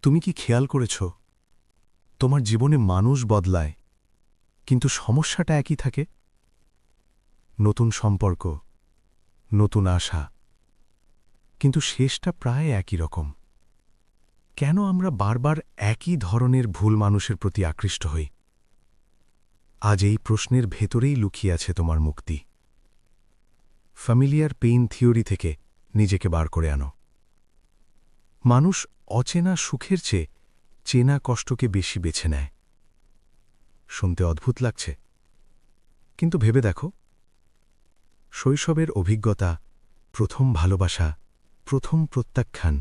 তুমি কি খেয়াল করেছ তোমার জীবনে মানুষ বদলায় কিন্তু সমস্যাটা একই থাকে? নতুন সম্পর্ক, নতুন আশা, কিন্তু শেষটা প্রায় একই রকম। কেন আমরা বারবার একই ধরনের ভুল মানুষের প্রতি আকৃষ্ট হই? আজ এই প্রশ্নের ভেতরেই লুকিয়ে আছে তোমার মুক্তি। ফ্যামিলিয়ার পেইন থিওরি থেকে নিজেকে বার করে আনো। মানুষ অচেনা সুখের চেয়ে চেনা কষ্টকে বেশি বেছে নেয়। শুনতে অদ্ভুত লাগছে, কিন্তু ভেবে দেখো, শৈশবের অভিজ্ঞতা, প্রথম ভালোবাসা, প্রথম প্রত্যাখ্যান,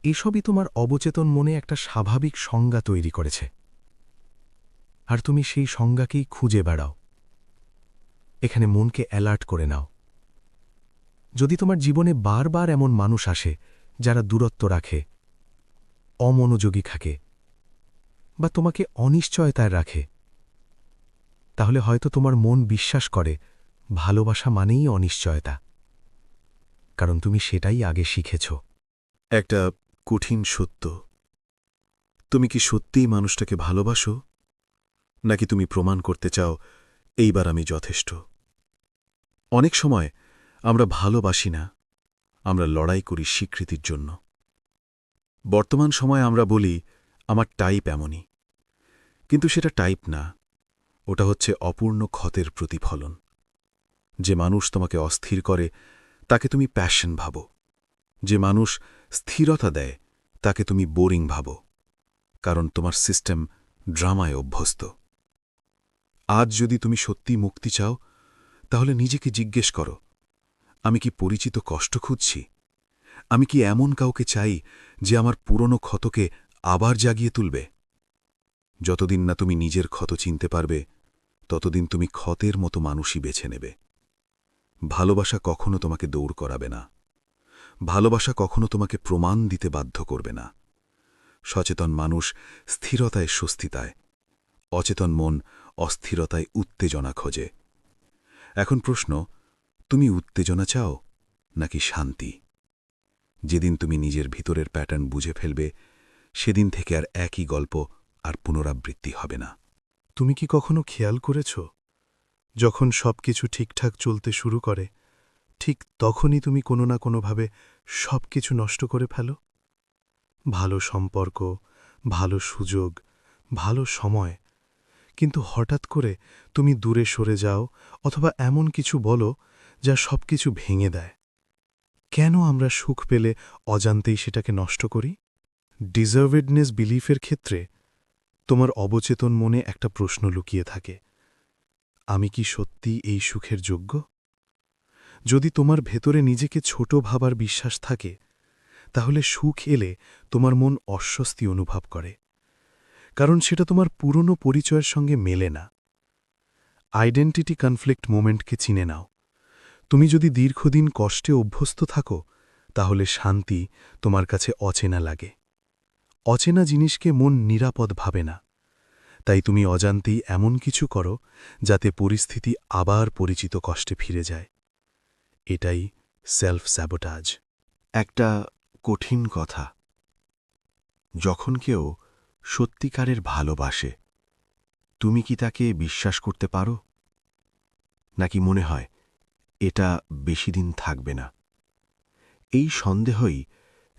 এসবই তোমার অবচেতন মনে একটা স্বাভাবিক সংজ্ঞা তৈরি করেছে। আর তুমি সেই সংজ্ঞাকেই খুঁজে বেড়াও। এখানে মনকে অ্যালার্ট করে নাও। যদি তোমার জীবনে বারবার এমন মানুষ আসে যারা দূরত্ব রাখে, অমনোযোগী থাকে, বা তোমাকে অনিশ্চয়তায় রাখে, তাহলে হয়তো তোমার মন বিশ্বাস করে ভালোবাসা মানেই অনিশ্চয়তা, কারণ তুমি সেটাই আগে শিখেছ। একটা কঠিন সত্য। তুমি কি সত্যিই মানুষটাকে ভালোবাসো, নাকি তুমি প্রমাণ করতে চাও এইবার আমি যথেষ্ট? অনেক সময় আমরা ভালোবাসি না, আমরা লড়াই করি স্বীকৃতির জন্য। বর্তমান সময়ে আমরা বলি আমার টাইপ এমনই, কিন্তু সেটা টাইপ না, ওটা হচ্ছে অপূর্ণ ক্ষতের প্রতিফলন। যে মানুষ তোমাকে অস্থির করে তাকে তুমি প্যাশন ভাবো, যে মানুষ স্থিরতা দেয় তাকে তুমি বোরিং ভাবো, কারণ তোমার সিস্টেম ড্রামায় অভ্যস্ত। আজ যদি তুমি সত্যি মুক্তি চাও, তাহলে নিজেকে জিজ্ঞেস করো, আমি কি পরিচিত কষ্ট খুঁজছি? আমি কি এমন কাউকে চাই যে আমার পুরনো ক্ষতকে আবার জাগিয়ে তুলবে? যতদিন না তুমি নিজের ক্ষত চিনতে পারবে, ততদিন তুমি ক্ষতের মতো মানুষই বেছে নেবে। ভালোবাসা কখনো তোমাকে দৌড় করাবে না। ভালোবাসা কখনো তোমাকে প্রমাণ দিতে বাধ্য করবে না। সচেতন মানুষ স্থিরতায় স্বস্তি পায়, অচেতন মন অস্থিরতায় উত্তেজনা খোঁজে। এখন প্রশ্ন, তুমি উত্তেজনা চাও নাকি শান্তি? যেদিন তুমি নিজের ভিতরের প্যাটার্ন বুঝে ফেলবে, সেদিন থেকে আর একই গল্প আর পুনরাবৃত্তি হবে না। তুমি কি কখনো খেয়াল করেছ, যখন সবকিছু ঠিকঠাক চলতে শুরু করে, ঠিক তখনই তুমি কোনো না কোনোভাবে সবকিছু নষ্ট করে ফেলো? ভালো সম্পর্ক, ভালো সুযোগ, ভালো সময়, কিন্তু হঠাৎ করে তুমি দূরে সরে যাও অথবা এমন কিছু বলো যা সবকিছু ভেঙে দেয়। কেন আমরা সুখ পেলে অজান্তেই সেটাকে নষ্ট করি? ডিজার্ভেডনেস বিলিফের ক্ষেত্রে তোমার অবচেতন মনে একটা প্রশ্ন লুকিয়ে থাকে, আমি কি সত্যি এই সুখের যোগ্য? যদি তোমার ভেতরে নিজেকে ছোট ভাবার বিশ্বাস থাকে, তাহলে সুখ এলে তোমার মন অস্বস্তি অনুভব করে, কারণ সেটা তোমার পুরনো পরিচয়ের সঙ্গে মেলে না। আইডেন্টিটি কনফ্লিক্ট মোমেন্টকে চিনে নাও। তুমি যদি দীর্ঘদিন কষ্টে অভ্যস্ত থাকো, তাহলে শান্তি তোমার কাছে অচেনা লাগে। অচেনা জিনিসকে মন নিরাপদ ভাবে না, তাই তুমি অজান্তেই এমন কিছু করো যাতে পরিস্থিতি আবার পরিচিত কষ্টে ফিরে যায়। এটাই সেলফ স্যাবোটাজ। একটা কঠিন কথা, যখন কেউ সত্যিকারের ভালোবাসে, তুমি কি তাকে বিশ্বাস করতে পারো? নাকি মনে হয় এটা বেশি দিন থাকবে না? এই সন্দেহই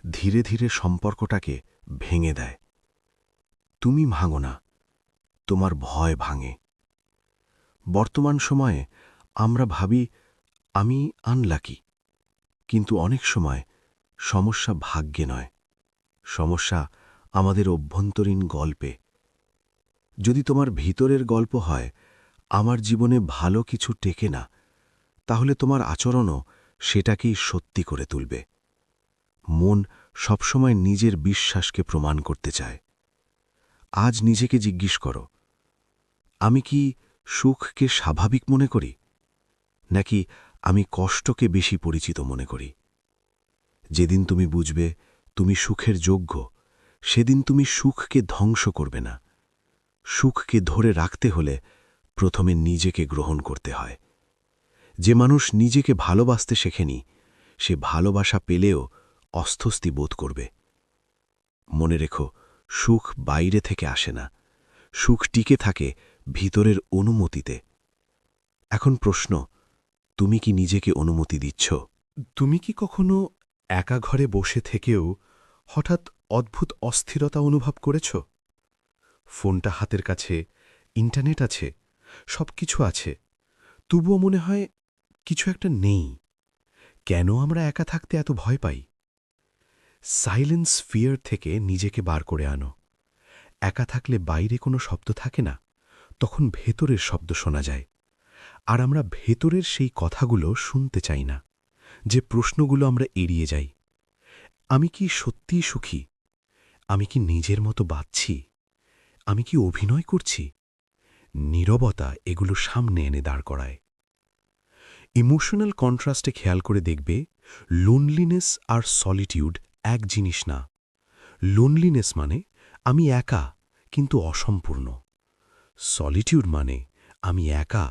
ধীরে ধীরে সম্পর্কটাকে ভেঙে দেয়। তুমি ভাঙো না, তোমার ভয় ভাঙে। বর্তমান সময়ে আমরা ভাবি আমি আনলাকি, কিন্তু অনেক সময় সমস্যা ভাগ্যে নয়, সমস্যা আমাদের অভ্যন্তরীণ গল্পে। যদি তোমার ভিতরের গল্প হয় আমার জীবনে ভালো কিছু টেকে না, তাহলে তোমার আচরণও সেটাকেই সত্যি করে তুলবে। মন সবসময় নিজের বিশ্বাসকে প্রমাণ করতে চায়। আজ নিজেকে জিজ্ঞেস করো, আমি কি সুখকে স্বাভাবিক মনে করি, নাকি আমি কষ্টকে বেশি পরিচিত মনে করি? যেদিন তুমি বুঝবে তুমি সুখের যোগ্য, সেদিন তুমি সুখকে ধ্বংস করবে না। সুখকে ধরে রাখতে হলে প্রথমে নিজেকে গ্রহণ করতে হয়। যে মানুষ নিজেকে ভালোবাসতে শেখেনি, সে ভালোবাসা পেলেও অস্বস্তি বোধ করবে। মনে রেখো, সুখ বাইরে থেকে আসে না, সুখ টিকে থাকে ভিতরের অনুমতিতে। এখন প্রশ্ন, তুমি কি নিজেকে অনুমতি দিচ্ছ? তুমি কি কখনো একা ঘরে বসে থেকেও হঠাৎ অদ্ভুত অস্থিরতা অনুভব করেছ? ফোনটা হাতের কাছে, ইন্টারনেট আছে, সবকিছু আছে, তবুও মনে হয় কিছু একটা নেই। কেন আমরা একা থাকতে এত ভয় পাই? সাইলেন্স ফিয়ার থেকে নিজেকে বার করে আনো। একা থাকলে বাইরে কোনো শব্দ থাকে না, তখন ভেতরের শব্দ শোনা যায়। আর আমরা ভেতরের সেই কথাগুলো শুনতে চাই না, যে প্রশ্নগুলো আমরা এড়িয়ে যাই। আমি কি সত্যিই সুখী? আমি কি নিজের মতো বাঁচছি? আমি কি অভিনয় করছি? নীরবতা এগুলো সামনে এনে দাঁড় করায়। ইমোশনাল কন্ট্রাস্টে খেয়াল করে দেখবে, লোনলিনেস আর সলিটিউড এক জিনিস না। লোনলিনেস মানে আমি একা কিন্তু অসম্পূর্ণ। সলিটিউড মানে আমি একা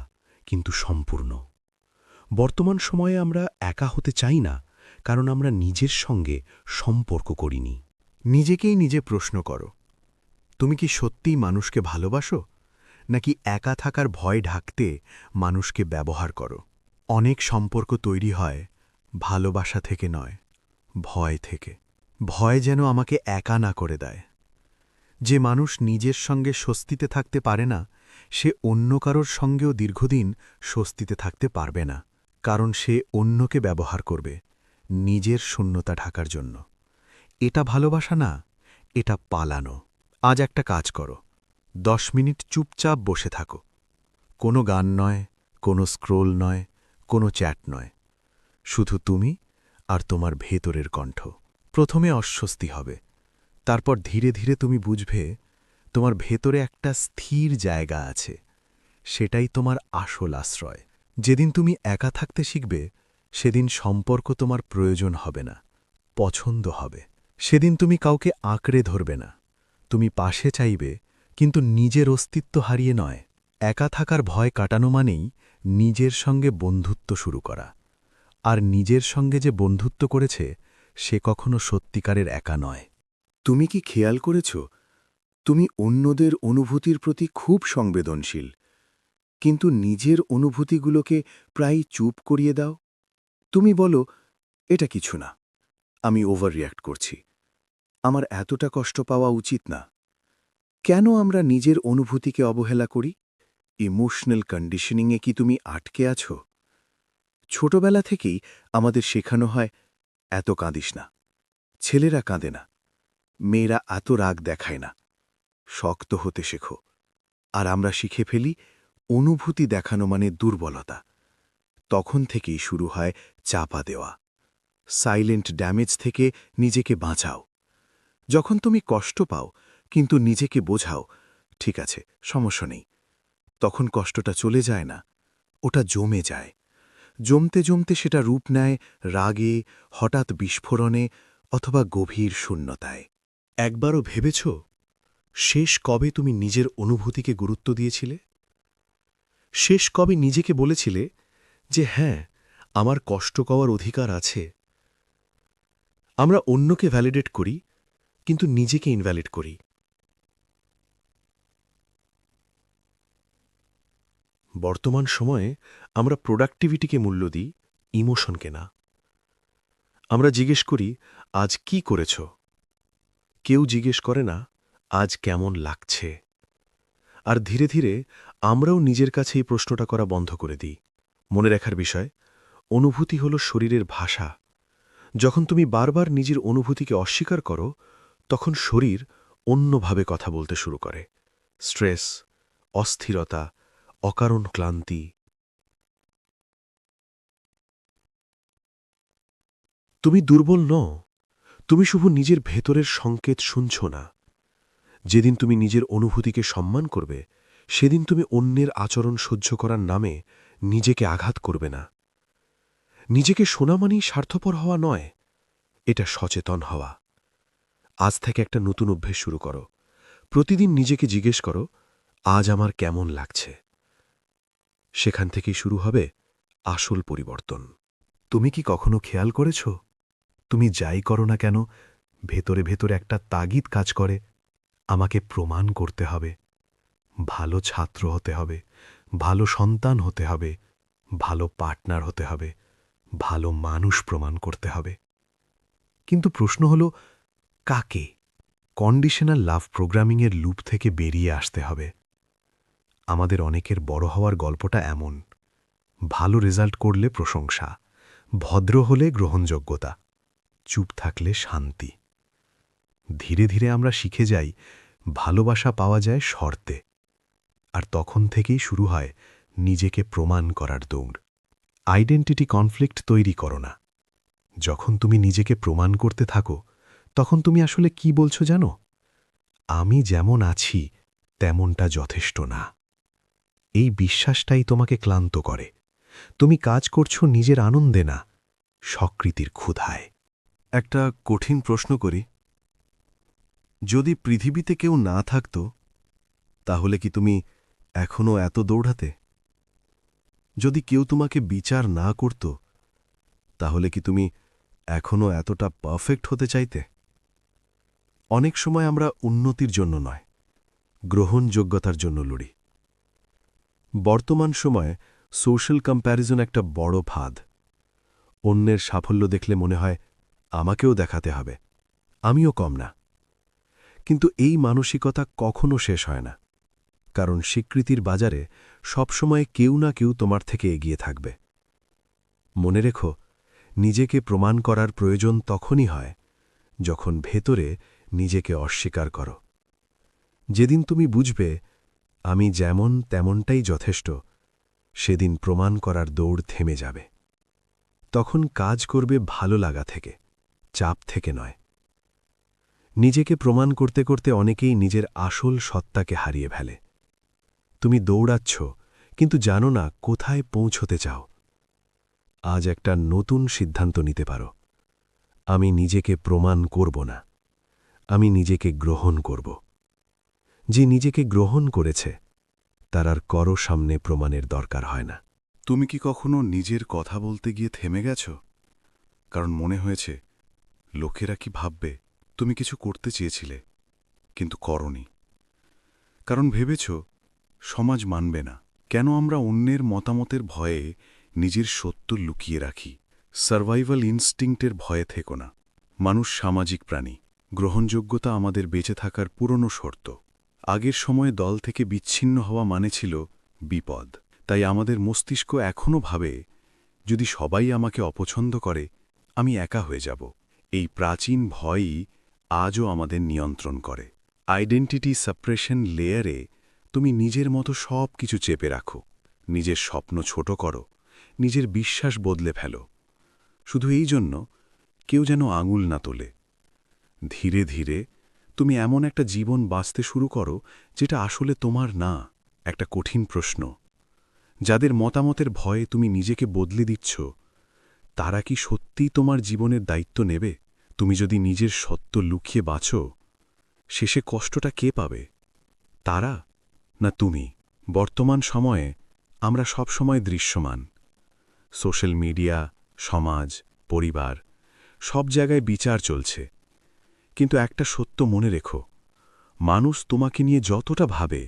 কিন্তু সম্পূর্ণ। বর্তমান সময়ে আমরা একা হতে চাই না, কারণ আমরা নিজের সঙ্গে সম্পর্ক করিনি। নিজেকেই নিজে প্রশ্ন করো, তুমি কি সত্যিই মানুষকে ভালোবাসো, নাকি একা থাকার ভয় ঢাকতে মানুষকে ব্যবহার করো? অনেক সম্পর্ক তৈরি হয় ভালোবাসা থেকে নয়, ভয় থেকে। ভয় যেন আমাকে একা না করে দেয়। যে মানুষ নিজের সঙ্গে স্বস্তিতে থাকতে পারে না, সে অন্য কারোর সঙ্গেও দীর্ঘদিন স্বস্তিতে থাকতে পারবে না, কারণ সে অন্যকে ব্যবহার করবে নিজের শূন্যতা ঢাকার জন্য। এটা ভালোবাসা না, এটা পালানো। আজ একটা কাজ করো, 10 মিনিট চুপচাপ বসে থাকো। কোনো গান নয়, কোনো স্ক্রোল নয়, কোনো চ্যাট নয়, শুধু তুমি আর তোমার ভেতরের কণ্ঠ। প্রথমে অস্বস্তি হবে, তারপর ধীরে ধীরে তুমি বুঝবে তোমার ভেতরে একটা স্থির জায়গা আছে। সেটাই তোমার আসল আশ্রয়। যেদিন তুমি একা থাকতে শিখবে, সেদিন সম্পর্ক তোমার প্রয়োজন হবে না, পছন্দ হবে। সেদিন তুমি কাউকে আঁকড়ে ধরবে না, তুমি পাশে চাইবে, কিন্তু নিজের অস্তিত্ব হারিয়ে নয়। একা থাকার ভয় কাটানো মানেই নিজের সঙ্গে বন্ধুত্ব শুরু করা। আর নিজের সঙ্গে যে বন্ধুত্ব করেছে, সে কখনো সত্যিকারের একা নয়। তুমি কি খেয়াল করেছ, তুমি অন্যদের অনুভূতির প্রতি খুব সংবেদনশীল, কিন্তু নিজের অনুভূতিগুলোকে প্রায় চুপ করিয়ে দাও? তুমি বলো, এটা কিছু না, আমি ওভার রিয়্যাক্ট করছি, আমার এতটা কষ্ট পাওয়া উচিত না। কেন আমরা নিজের অনুভূতিকে অবহেলা করি? ইমোশনাল কন্ডিশনিংয়ে কি তুমি আটকে আছো? ছোটবেলা থেকেই আমাদের শেখানো হয়, এত কাঁদিস না, ছেলেরা কাঁদে না, মেয়েরা এত রাগ দেখায় না, শক্ত হতে শেখো। আর আমরা শিখে ফেলি, অনুভূতি দেখানো মানে দুর্বলতা। তখন থেকেই শুরু হয় চাপা দেওয়া। সাইলেন্ট ড্যামেজ থেকে নিজেকে বাঁচাও। যখন তুমি কষ্ট পাও কিন্তু নিজেকে বোঝাও, ঠিক আছে, সমস্যা নেই, তখন কষ্টটা চলে যায় না, ওটা জমে যায়। জমতে জমতে সেটা রূপ নেয় রাগে, হঠাৎ বিস্ফোরণে, অথবা গভীর শূন্যতায়। একবারও ভেবেছ, শেষ কবে তুমি নিজের অনুভূতিকে গুরুত্ব দিয়েছিলে? শেষ কবে নিজেকে বলেছিলে যে হ্যাঁ, আমার কষ্ট পাওয়ার অধিকার আছে? আমরা অন্যকে ভ্যালিডেট করি, কিন্তু নিজেকে ইনভ্যালিড করি। বর্তমান সময়ে আমরা প্রোডাক্টিভিটিকে মূল্য দিই, ইমোশনকে না। আমরা জিজ্ঞেস করি, আজ কি করেছ? কেউ জিজ্ঞেস করে না, আজ কেমন লাগছে? আর ধীরে ধীরে আমরাও নিজের কাছে এই প্রশ্নটা করা বন্ধ করে দিই। মনে রাখার বিষয়, অনুভূতি হল শরীরের ভাষা। যখন তুমি বারবার নিজের অনুভূতিকে অস্বীকার করো, তখন শরীর অন্যভাবে কথা বলতে শুরু করে। স্ট্রেস, অস্থিরতা, অকারণ ক্লান্তি। তুমি দুর্বল নও, তুমি শুধু নিজের ভেতরের সংকেত শুনছ না। যেদিন তুমি নিজের অনুভূতিকে সম্মান করবে, সেদিন তুমি অন্যের আচরণ সহ্য করার নামে নিজেকে আঘাত করবে না। নিজেকে শোনা মানেই স্বার্থপর হওয়া নয়, এটা সচেতন হওয়া। আজ থেকে একটা নতুন অভ্যেস শুরু করো। প্রতিদিন নিজেকে জিজ্ঞেস করো, আজ আমার কেমন লাগছে? সেখান থেকেই শুরু হবে আসল পরিবর্তন। তুমি কি কখনো খেয়াল করেছ, তুমি যাই করো না কেন, ভেতরে ভেতরে একটা তাগিদ কাজ করে, আমাকে প্রমাণ করতে হবে, ভালো ছাত্র হতে হবে, ভালো সন্তান হতে হবে, ভালো পার্টনার হতে হবে, ভালো মানুষ প্রমাণ করতে হবে। কিন্তু প্রশ্ন হল, কাকে? কন্ডিশনাল লাভ প্রোগ্রামিংয়ের লুপ থেকে বেরিয়ে আসতে হবে। আমাদের অনেকের বড় হওয়ার গল্পটা এমন, ভালো রেজাল্ট করলে প্রশংসা, ভদ্র হলে গ্রহণযোগ্যতা, চুপ থাকলে শান্তি। ধীরে ধীরে আমরা শিখে যাই ভালোবাসা পাওয়া যায় শর্তে, আর তখন থেকেই শুরু হয় নিজেকে প্রমাণ করার দৌড়। আইডেন্টিটি কনফ্লিক্ট তৈরি করো না। যখন তুমি নিজেকে প্রমাণ করতে থাকো, তখন তুমি আসলে কি বলছো জানো? আমি যেমন আছি তেমনটা যথেষ্ট না। এই বিশ্বাসটাই তোমাকে ক্লান্ত করে। তুমি কাজ করছো নিজের আনন্দে না, স্বীকৃতির ক্ষুধায়। একটা কঠিন প্রশ্ন করি, যদি পৃথিবীতে কেউ না থাকত, তাহলে কি তুমি এখনও এত দৌড়াতে? যদি কেউ তোমাকে বিচার না করত, তাহলে কি তুমি এখনও এতটা পারফেক্ট হতে চাইতে? অনেক সময় আমরা উন্নতির জন্য নয়, গ্রহণযোগ্যতার জন্য লড়ি। বর্তমান সময়ে সোশ্যাল কম্প্যারিজন একটা বড় ফাঁদ। অন্যের সাফল্য দেখলে মনে হয় আমাকেও দেখাতে হবে, আমিও কম না। কিন্তু এই মানসিকতা কখনো শেষ হয় না, কারণ স্বীকৃতির বাজারে সবসময় কেউ না কেউ তোমার থেকে এগিয়ে থাকবে। মনে রেখো, নিজেকে প্রমাণ করার প্রয়োজন তখনই হয় যখন ভেতরে নিজেকে অস্বীকার করো। যেদিন তুমি বুঝবে আমি যেমন তেমনটাই যথেষ্ট, সেদিন প্রমাণ করার দৌড় থেমে যাবে। তখন কাজ করবে ভালো লাগা থেকে, চাপ থেকে নয়। নিজেকে প্রমাণ করতে করতে অনেকেই নিজের আসল সত্তাকে হারিয়ে ফেলে। তুমি দৌড়াচ্ছ, কিন্তু জানো না কোথায় পৌঁছতে চাও। আজ একটা নতুন সিদ্ধান্ত নিতে পারো, আমি নিজেকে প্রমাণ করব না, আমি নিজেকে গ্রহণ করব। যে নিজেকে গ্রহণ করেছে, তার আর কারো সামনে প্রমাণের দরকার হয় না। তুমি কি কখনো নিজের কথা বলতে গিয়ে থেমে গেছ? কারণ মনে হয়েছে লোকেরা কি ভাববে তুমি কিছু করতে চেয়েছিলে কিন্তু করনি। কারণ ভেবেছ সমাজ মানবে না। কেন আমরা অন্যের মতামতের ভয়ে নিজের সত্য লুকিয়ে রাখি? সার্ভাইভাল ইনস্টিংক্টের ভয়ে থেকো না। মানুষ সামাজিক প্রাণী। গ্রহণযোগ্যতা আমাদের বেঁচে থাকার পুরনো শর্ত। আগের সময়ে দল থেকে বিচ্ছিন্ন হওয়া মানে ছিল বিপদ। তাই আমাদের মস্তিষ্ক এখনও ভাবে, যদি সবাই আমাকে অপছন্দ করে, আমি একা হয়ে যাব। এই প্রাচীন ভয়ই আজও আমাদের নিয়ন্ত্রণ করে। আইডেন্টিটি সাপ্রেশন লেয়ারে তুমি নিজের মতো সব কিছু চেপে রাখো, নিজের স্বপ্ন ছোট করো, নিজের বিশ্বাস বদলে ফেলো, শুধু এই জন্য কেউ যেন আঙুল না তোলে। ধীরে ধীরে তুমি এমন একটা জীবন বাঁচতে শুরু করো যেটা আসলে তোমার না। একটা কঠিন প্রশ্ন, যাদের মতামতের ভয়ে তুমি নিজেকে বদলে দিচ্ছ, তারা কি সত্যিই তোমার জীবনের দায়িত্ব নেবে? তুমি যদি নিজের সত্য লুকিয়ে বাঁচো, শেষে কষ্টটা কে পাবে? তারা না তুমি? বর্তমান সময়ে আমরা সবসময় দৃশ্যমান। সোশ্যাল মিডিয়া, সমাজ, পরিবার, সব জায়গায় বিচার চলছে। কিন্তু একটা সত্য মনে রেখো, মানুষ তোমাকে নিয়ে যতটা ভাবে,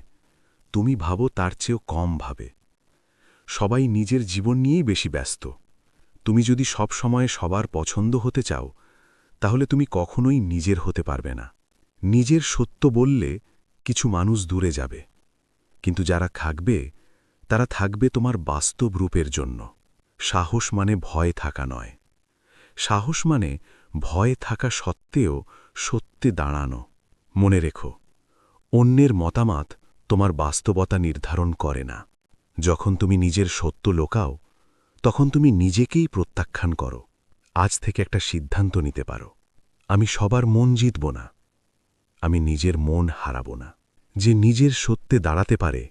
তুমি ভাবো তার চেয়েও কম ভাবে। সবাই নিজের জীবন নিয়েই বেশি ব্যস্ত। তুমি যদি সব সময় সবার পছন্দ হতে চাও, তাহলে তুমি কখনোই নিজের হতে পারবে না। নিজের সত্য বললে কিছু মানুষ দূরে যাবে, কিন্তু যারা থাকবে, তারা থাকবে তোমার বাস্তব রূপের জন্য। সাহস মানে ভয় থাকা নয়, সাহস মানে ভয় থাকা সত্ত্বেও সত্যে দাঁড়ানো। মনে রেখো, অন্যের মতামত তোমার বাস্তবতা নির্ধারণ করে না। যখন তুমি নিজের সত্য লোকাও, তখন তুমি নিজেকেই প্রত্যাখ্যান করো। আজ থেকে একটা সিদ্ধান্ত নিতে পারো, আমি সবার মন জিতব না, আমি নিজের মন হারাব না। যে নিজের সত্যে দাঁড়াতে পারে,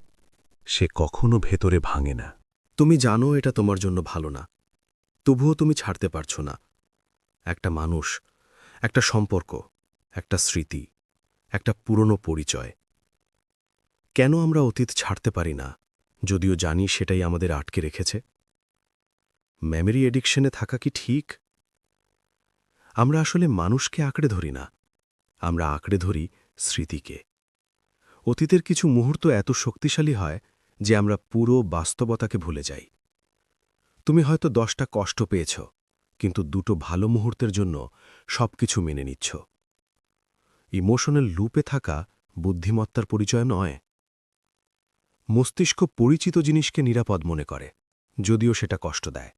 সে কখনো ভেতরে ভাঙে না। তুমি জানো এটা তোমার জন্য ভালো না, তবুও তুমি ছাড়তে পারছো না। একটা মানুষ, একটা সম্পর্ক, একটা স্মৃতি, একটা পুরনো পরিচয়। কেন আমরা অতীত ছাড়তে পারি না, যদিও জানি সেটাই আমাদের আটকে রেখেছে? মেমরি এডিকশনে থাকা কি ঠিক? আমরা আসলে মানুষকে আঁকড়ে ধরি না, আমরা আঁকড়ে ধরি স্মৃতিকে। অতীতের কিছু মুহূর্ত এত শক্তিশালী হয় যে আমরা পুরো বাস্তবতাকে ভুলে যাই। তুমি হয়তো 10টা কষ্ট পেয়েছ, কিন্তু 2টো ভালো মুহূর্তের জন্য সবকিছু মেনে নিচ্ছ। ইমোশনাল লুপে থাকা বুদ্ধিমত্তার পরিচয় নয়। মস্তিষ্ক পরিচিত জিনিসকে নিরাপদ মনে করে, যদিও সেটা কষ্ট দেয়।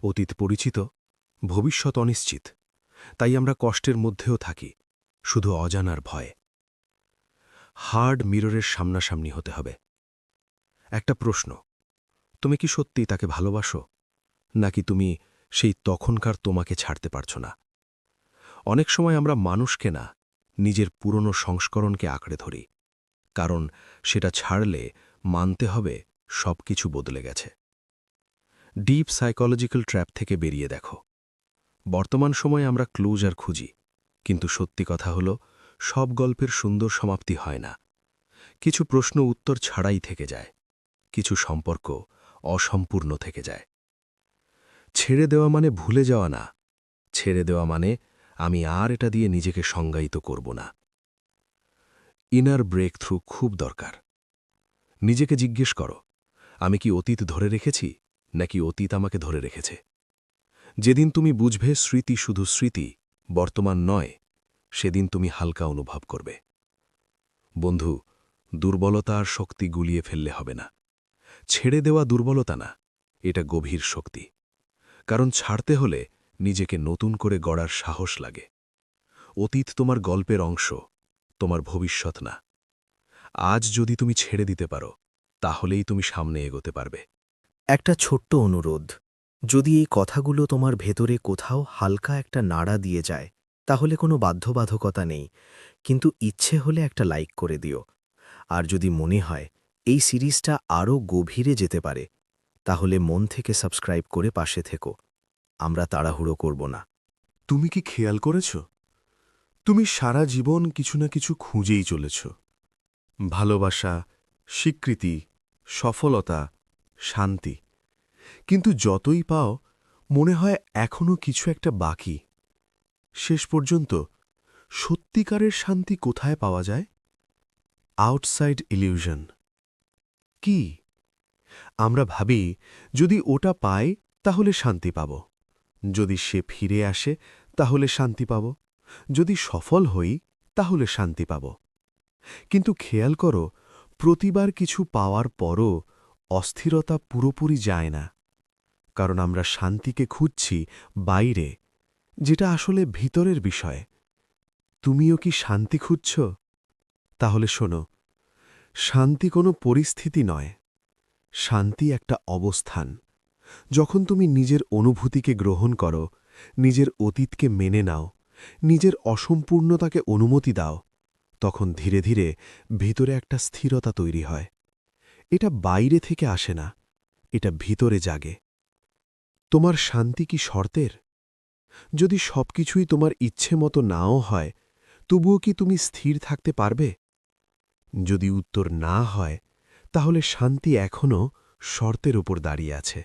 অতীত পরিচিত, ভবিষ্যৎ অনিশ্চিত, তাই আমরা কষ্টের মধ্যেও থাকি, শুধু অজানার ভয়ে। হার্ড মিররের সামনাসামনি হতে হবে। একটা প্রশ্ন, তুমি কি সত্যি তাকে ভালোবাসো, নাকি তুমি সেই তখনকার তোমাকে ছাড়তে পারছ না? অনেক সময় আমরা মানুষকে না, নিজের পুরনো সংস্করণকে আঁকড়ে ধরি, কারণ সেটা ছাড়লে মানতে হবে সবকিছু বদলে গেছে। ডিপ সাইকোলজিক্যাল ট্র্যাপ থেকে বেরিয়ে দেখো। বর্তমান সময়ে আমরা ক্লোজার খুঁজি, কিন্তু সত্যি কথা হলো সব গল্পের সুন্দর সমাপ্তি হয় না। কিছু প্রশ্ন উত্তর ছাড়াই থেকে যায়, কিছু সম্পর্ক অসম্পূর্ণ থেকে যায়। ছেড়ে দেওয়া মানে ভুলে যাওয়া না, ছেড়ে দেওয়া মানে আমি আর এটা দিয়ে নিজেকে সংজ্ঞায়িত করব না। ইনার ব্রেক থ্রু খুব দরকার। নিজেকে জিজ্ঞেস করো, আমি কি অতীত ধরে রেখেছি, নাকি অতীত আমাকে ধরে রেখেছে? যেদিন তুমি বুঝবে স্মৃতি শুধু স্মৃতি, বর্তমান নয়, সেদিন তুমি হালকা অনুভব করবে। বন্ধু, দুর্বলতা আর শক্তি গুলিয়ে ফেললে হবে না। ছেড়ে দেওয়া দুর্বলতা না, এটা গভীর শক্তি। কারণ ছাড়তে হলে নিজেকে নতুন করে গড়ার সাহস লাগে। অতীত তোমার গল্পের অংশ, তোমার ভবিষ্যৎ না। আজ যদি তুমি ছেড়ে দিতে পারো, তাহলেই তুমি সামনে এগোতে পারবে। একটা ছোট্ট অনুরোধ, যদি এই কথাগুলো তোমার ভেতরে কোথাও হালকা একটা নাড়া দিয়ে যায়, তাহলে কোনো বাধ্যবাধকতা নেই, কিন্তু ইচ্ছে হলে একটা লাইক করে দিও। আর যদি মনে হয় এই সিরিজটা আরও গভীরে যেতে পারে, তাহলে মন থেকে সাবস্ক্রাইব করে পাশে থেকো। আমরা তাড়াহুড়ো করব না। তুমি কি খেয়াল করেছ, তুমি সারা জীবন কিছু না কিছু খুঁজেই চলেছ? ভালোবাসা, স্বীকৃতি, সফলতা, শান্তি। কিন্তু যতই পাও, মনে হয় এখনও কিছু একটা বাকি। শেষ পর্যন্ত সত্যিকারের শান্তি কোথায় পাওয়া যায়? Outside illusion. কি? আমরা ভাবি যদি ওটা পাই তাহলে শান্তি পাব, যদি সে ফিরে আসে তাহলে শান্তি পাব, যদি সফল হই তাহলে শান্তি পাব। কিন্তু খেয়াল করো, প্রতিবার কিছু পাওয়ার পরও অস্থিরতা পুরোপুরি যায় না, কারণ আমরা শান্তিকে খুঁজছি বাইরে, যেটা আসলে ভিতরের বিষয়। তুমিও কি শান্তি খুঁজছ? তাহলে শোনো, শান্তি কোনো পরিস্থিতি নয়, শান্তি একটা অবস্থান। যখন তুমি নিজের অনুভূতিকে গ্রহণ করো, নিজের অতীতকে মেনে নাও, নিজের অসম্পূর্ণতাকে অনুমতি দাও, তখন ধীরে ধীরে ভিতরে একটা স্থিরতা তৈরি হয়। এটা বাইরে থেকে আসে না, এটা ভিতরে জাগে। তোমার শান্তি কি শর্তের? যদি সবকিছুই তোমার ইচ্ছে মতো নাও হয়, তবুও কি তুমি স্থির থাকতে পারবে? যদি উত্তর না হয়, তাহলে শান্তি এখনও শর্তের উপর দাঁড়িয়ে আছে।